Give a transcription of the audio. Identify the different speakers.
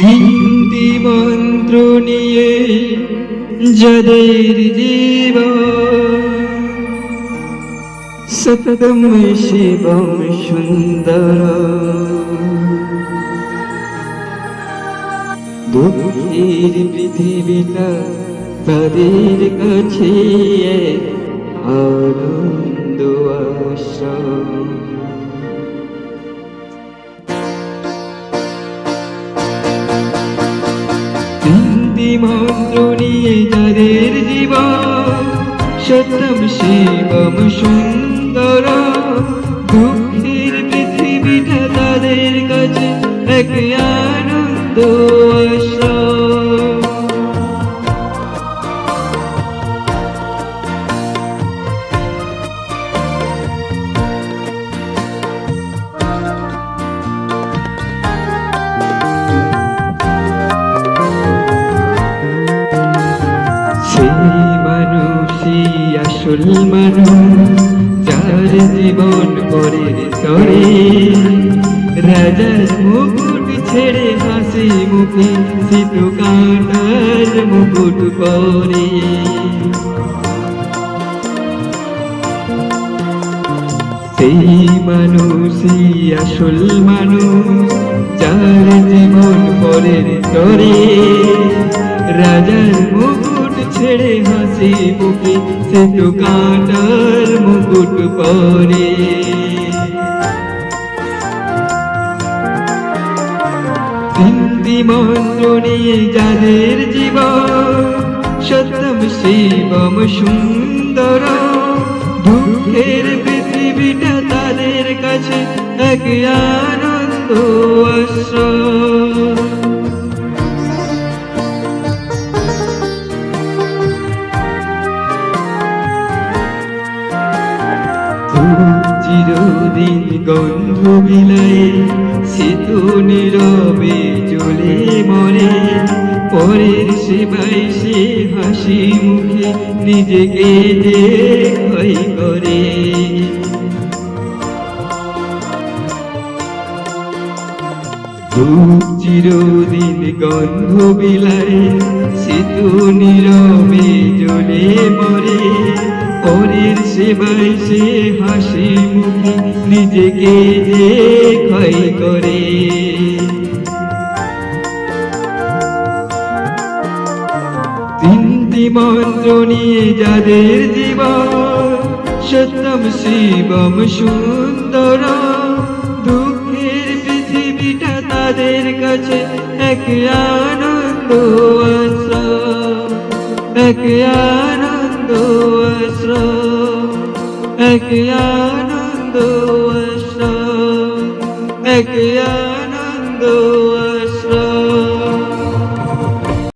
Speaker 1: হিন্দি মন্ত্র নিয়ে যাদের জীবন সততম শিবম সুন্দর দুঃখের পৃথিবীটা তাদের কাছে আনন্দ আশ্রম। হিন্দি মন্ত্র নিয়ে যাদের জীবন সত্যম শিবম সুন্দর দুঃখের পৃথিবীটা তাদের কাছে এক আনন্দ আশ্রম। আসল মানুষ যার জীবন পরের তরে রাজার মুকুট ছেড়ে হাসি মুখে শীত কাঁটার মুকুট পরে। সেই মানুষই আসল মানুষ যার জীবন পরের তরে রাজার মুকুট ছেড়ে হাসি মুখে সে তো কাঁটার মুকুট পরে। হিন্দি মন্ত্র নিয়ে যাদের জীবন সত্যম শিবম সুন্দর দুঃখের পৃথিবীটা তাদের কাছে এক আনন্দ আশ্রম। চিরদিন গন্ধ বিলায় শীত নীরবে জ্বলে মরে পরের সেবায় সে হাসি মুখে নিজেকে যে ক্ষয় করে। চিরদিন গন্ধ বিলায় শীত নীরবে জ্বলে মরে পরের সেবায় সে হাসি মুখে নিজেকে যে ক্ষয় করে। হিন্দি মন্ত্র নিয়ে যাদের জীবন সত্যম শিবম সুন্দর দুঃখের পৃথিবীটা তাদের কাছে এক আনন্দ আশ্রম এক আনন্দ আশ্রম এক আনন্দ আশ্রম এক